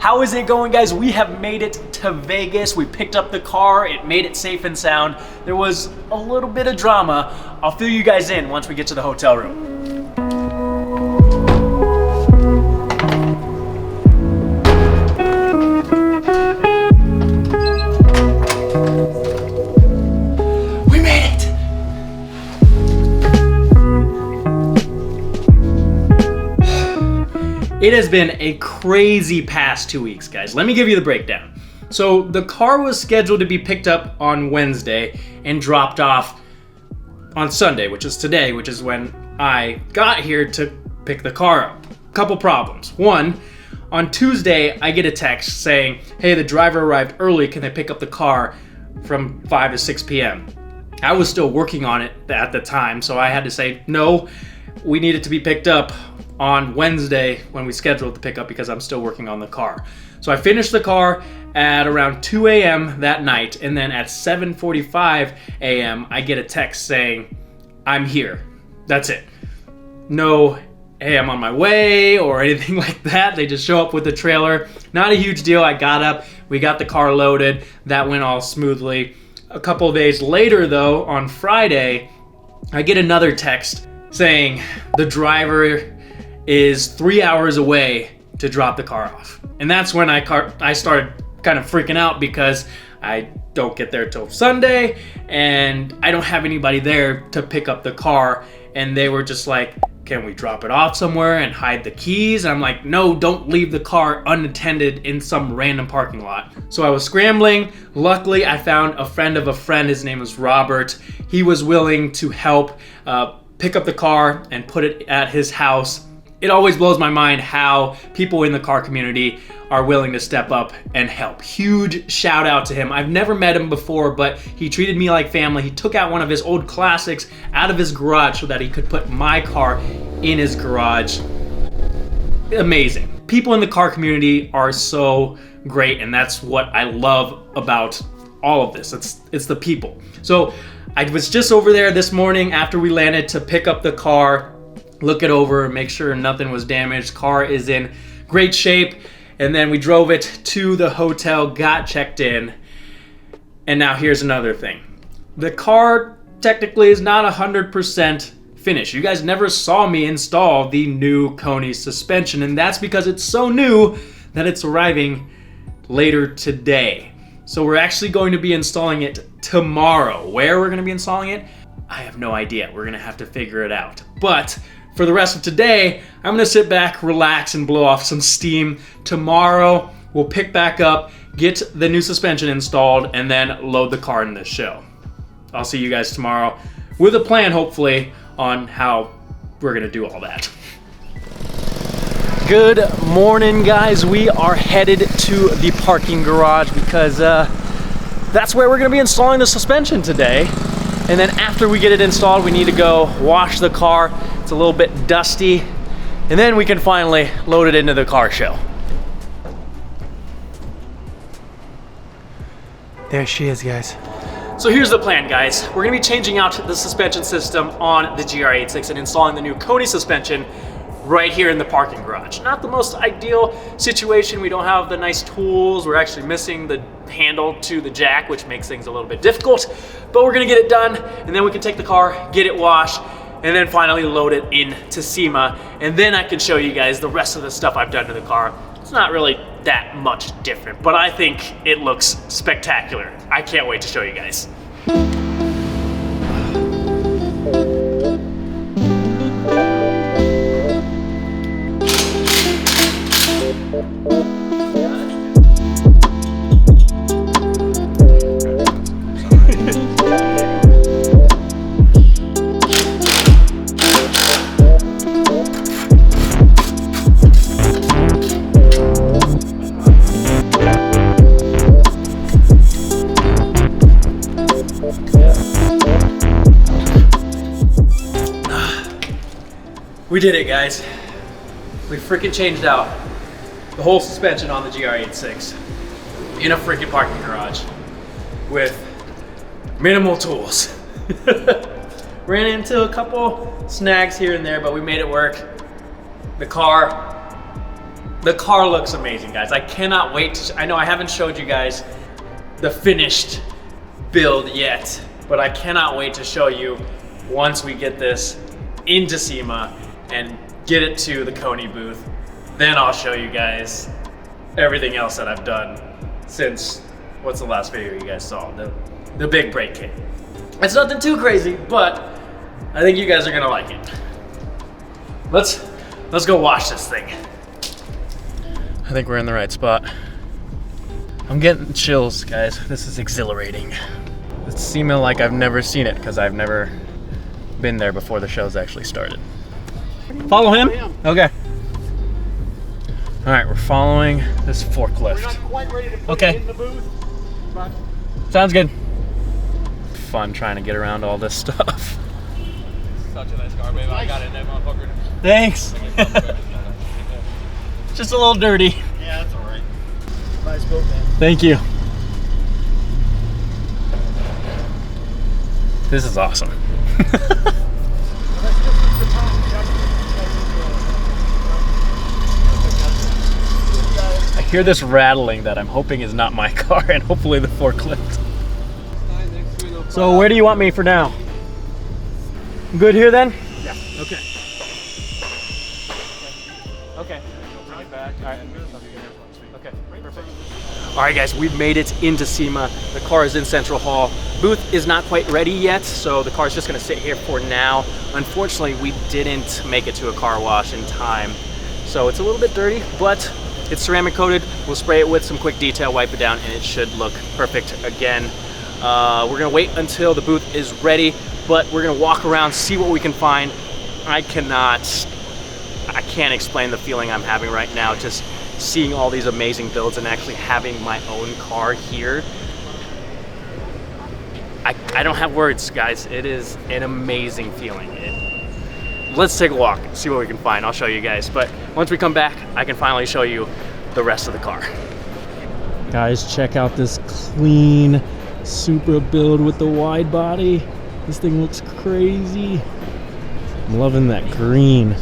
How is it going, guys? We have made it to Vegas. We picked up the car. It made it safe and sound. There was a little bit of drama. I'll fill you guys in once we get to the hotel room. It has been a crazy past 2 weeks, guys. Let me give you the breakdown. So the car was scheduled to be picked up on Wednesday and dropped off on Sunday, which is today, which is when I got here to pick the car up. Couple problems. One, on Tuesday, I get a text saying, hey, the driver arrived early. Can they pick up the car from 5 to 6 p.m.? I was still working on it at the time, so I had to say, no, we need it to be picked up on Wednesday when we scheduled the pickup because I'm still working on the car. So I finished the car at around 2 a.m. that night, and then at 7:45 a.m. I get a text saying, I'm here. That's it. No, hey, I'm on my way or anything like that. They just show up with the trailer. Not a huge deal. I got up, we got the car loaded. That went all smoothly. A couple of days later though, on Friday, I get another text saying the driver is 3 hours away to drop the car off. And that's when I started kind of freaking out because I don't get there till Sunday and I don't have anybody there to pick up the car. And they were just like, can we drop it off somewhere and hide the keys? And I'm like, no, don't leave the car unattended in some random parking lot. So I was scrambling. Luckily, I found a friend of a friend. His name was Robert. He was willing to help pick up the car and put it at his house. It always blows my mind how people in the car community are willing to step up and help. Huge shout out to him. I've never met him before, but he treated me like family. He took out one of his old classics out of his garage so that he could put my car in his garage. Amazing. People in the car community are so great, and that's what I love about all of this. It's the people. So I was just over there this morning after we landed to pick up the car, look it over, make sure nothing was damaged. Car is in great shape. And then we drove it to the hotel, got checked in. And now here's another thing. The car technically is not 100% finished. You guys never saw me install the new Koni suspension, and that's because it's so new that it's arriving later today. So we're actually going to be installing it tomorrow. Where we're going to be installing it, I have no idea. We're going to have to figure it out. But for the rest of today, I'm gonna sit back, relax, and blow off some steam. Tomorrow, we'll pick back up, get the new suspension installed, and then load the car in this show. I'll see you guys tomorrow with a plan, hopefully, on how we're gonna do all that. Good morning, guys. We are headed to the parking garage because that's where we're gonna be installing the suspension today. And then after we get it installed, we need to go wash the car. It's a little bit dusty. And then we can finally load it into the car show. There she is, guys. So here's the plan, guys. We're gonna be changing out the suspension system on the Gr86 and installing the new Koni suspension right here in the parking garage. Not the most ideal situation. We don't have the nice tools. We're actually missing the handle to the jack, which makes things a little bit difficult, but we're gonna get it done, and then we can take the car, get it washed, and then finally load it into Sema, and then I can show you guys the rest of the stuff I've done to the car. It's not really that much different, but I think it looks spectacular. I can't wait to show you guys. We did it, guys. We freaking changed out the whole suspension on the Gr86 in a freaking parking garage with minimal tools. Ran into a couple snags here and there, but we made it work. The car The car looks amazing, guys. I cannot wait to, I know I haven't showed you guys the finished build yet, but I cannot wait to show you once we get this into SEMA and get it to the Coney booth. Then I'll show you guys everything else that I've done since, what's the last video you guys saw? The big brake kit. It's nothing too crazy, but I think you guys are gonna like it. Let's go wash this thing. I think we're in the right spot. I'm getting chills, guys. This is exhilarating. It's SEMA like I've never seen it because I've never been there before the show's actually started. Follow him? Okay. All right, we're following this forklift. We're not quite ready to put Okay. it in the booth, but Sounds good. Fun trying to get around all this stuff. Such a nice car, baby. I got it in that motherfucker. Thanks. Just a little dirty. yeah, that's all right. Nice build, man. Thank you. This is awesome. I hear this rattling that I'm hoping is not my car and hopefully the forklift. So where do you want me for now? Good here then? Yeah. Okay. Okay. Okay, perfect. All right, guys, we've made it into SEMA. The car is in Central Hall. Booth is not quite ready yet, so the car is just gonna sit here for now. Unfortunately, we didn't make it to a car wash in time, so it's a little bit dirty, but it's ceramic coated. We'll spray it with some quick detail, wipe it down, and it should look perfect again. We're gonna wait until the booth is ready, but we're gonna walk around, see what we can find. I can't explain the feeling I'm having right now, just seeing all these amazing builds and actually having my own car here. I don't have words, guys. It is an amazing feeling. Let's take a walk, see what we can find. I'll show you guys, but once we come back, I can finally show you the rest of the car. Guys, check out this clean Supra build with the wide body. This thing looks crazy. I'm loving that green.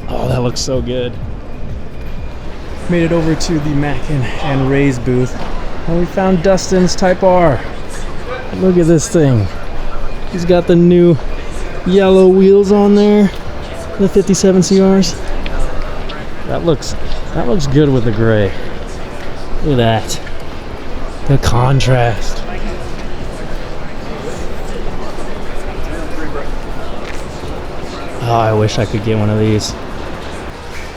Oh, that looks so good. Made it over to the Mackin and Ray's booth, and we found Dustin's Type R. Look at this thing. He's got the new yellow wheels on there, the 57 CRs. That looks good with the gray. Look at that. The contrast. Oh, I wish I could get one of these.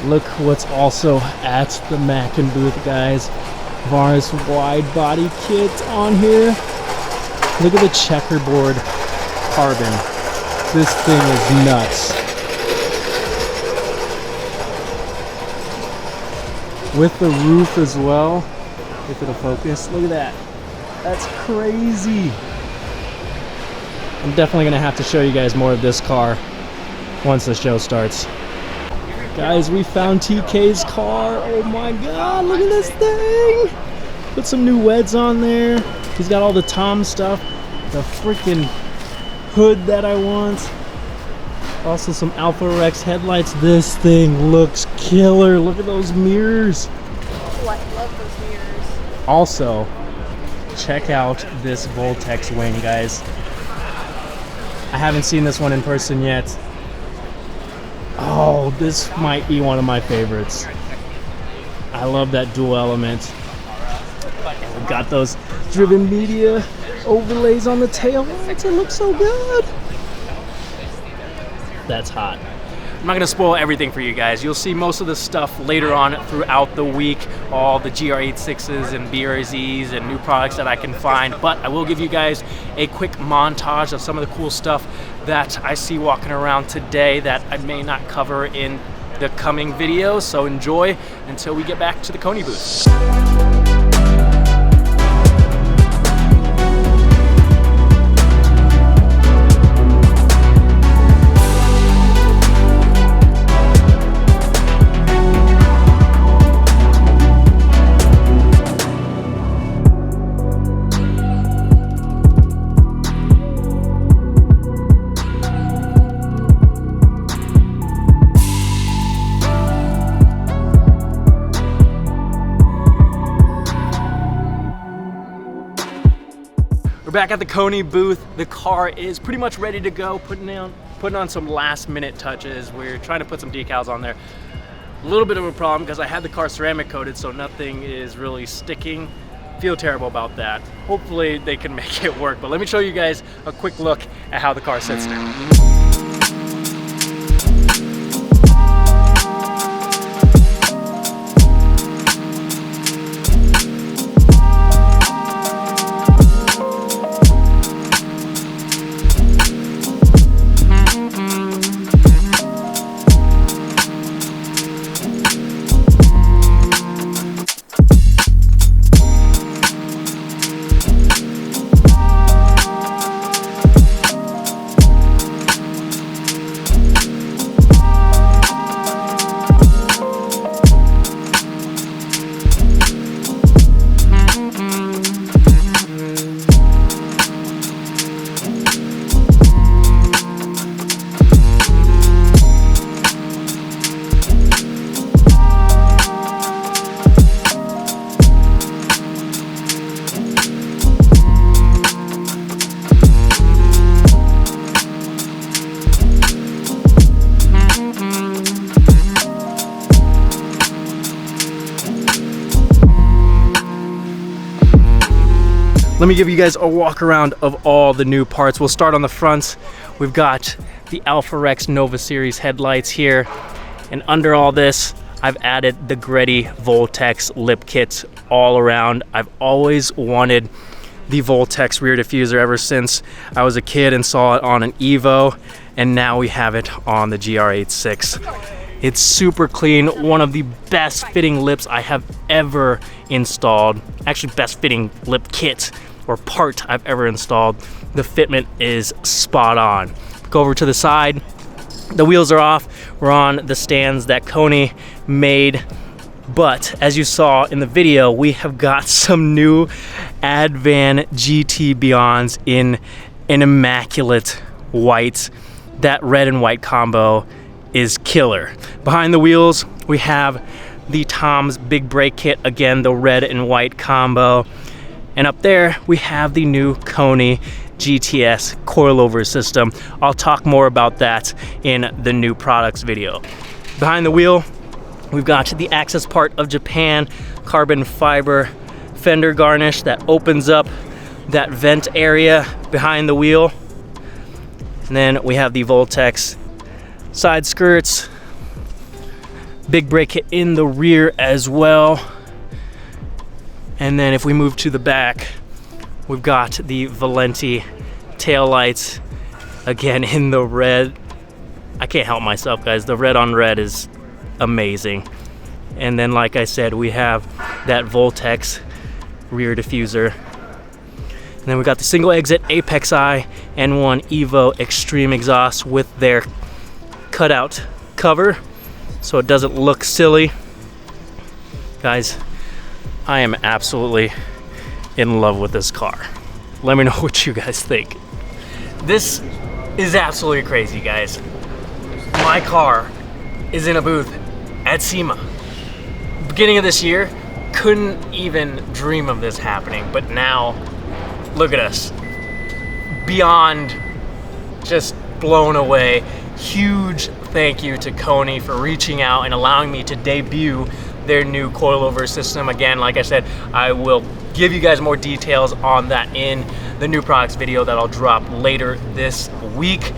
Look what's also at the Mackin booth, guys. Vars wide body kit on here. Look at the checkerboard carbon. This thing is nuts. With the roof as well. If it'll focus, look at that. That's crazy. I'm definitely gonna have to show you guys more of this car once the show starts. Guys, we found TK's car. Oh my God, look at this thing. Put some new weds on there. He's got all the Tom stuff. The freaking hood that I want. Also some Alpha Rex headlights. This thing looks killer. Look at those mirrors. Oh, I love those mirrors. Also, check out this Voltex wing, guys. I haven't seen this one in person yet. Oh, this might be one of my favorites. I love that dual element. We've got those driven media overlays on the tail lights. It looks so good. That's hot. I'm not gonna spoil everything for you guys. You'll see most of the stuff later on throughout the week, all the Gr86s and BRZs and new products that I can find, but I will give you guys a quick montage of some of the cool stuff that I see walking around today that I may not cover in the coming videos, so enjoy until we get back to the Coney booth. back at the Koni booth. The car is pretty much ready to go, putting on some last minute touches. We're trying to put some decals on there. A little bit of a problem because I had the car ceramic coated, so nothing is really sticking. Feel terrible about that. Hopefully they can make it work, but let me show you guys a quick look at how the car sits now. Let me give you guys a walk around of all the new parts. We'll start on the front. We've got the Alpha Rex Nova Series headlights here. And under all this, I've added the Gr86 Voltex lip kits all around. I've always wanted the Voltex rear diffuser ever since I was a kid and saw it on an Evo. And now we have it on the Gr86. It's super clean, one of the best fitting lips I have ever installed. Actually, best fitting lip kit or part I've ever installed. The fitment is spot on. Go over to the side. The wheels are off. We're on the stands that Koni made. But as you saw in the video, we have got some new Advan GT Beyonds in an immaculate white. That red and white combo is killer. Behind the wheels, we have the Tom's Big Brake Kit, again, the red and white combo. And up there, we have the new Koni GTS coilover system. I'll talk more about that in the new products video. Behind the wheel, we've got the access part of Japan carbon fiber fender garnish that opens up that vent area behind the wheel. And then we have the Voltex side skirts, big brake kit in the rear as well. And then if we move to the back, we've got the Valenti taillights, again in the red. I can't help myself, guys. The red on red is amazing. And then, like I said, we have that Voltex rear diffuser. And then we got the single exit Apex I N1 Evo Extreme exhaust with their cutout cover so it doesn't look silly. Guys, I am absolutely in love with this car. Let me know what you guys think. This is absolutely crazy, guys. My car is in a booth at SEMA. Beginning of this year, couldn't even dream of this happening, but now look at us. Beyond just blown away. Huge thank you to Koni for reaching out and allowing me to debut their new coilover system. Again, like I said, I will give you guys more details on that in the new products video that I'll drop later this week.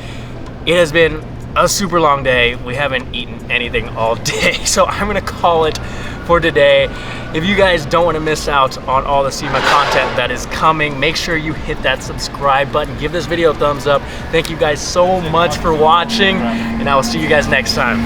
It has been a super long day. We haven't eaten anything all day, so I'm gonna call it for today. If you guys don't want to miss out on all the SEMA content that is coming, make sure you hit that subscribe button. Give this video a thumbs up. Thank you guys so much for watching, and I will see you guys next time.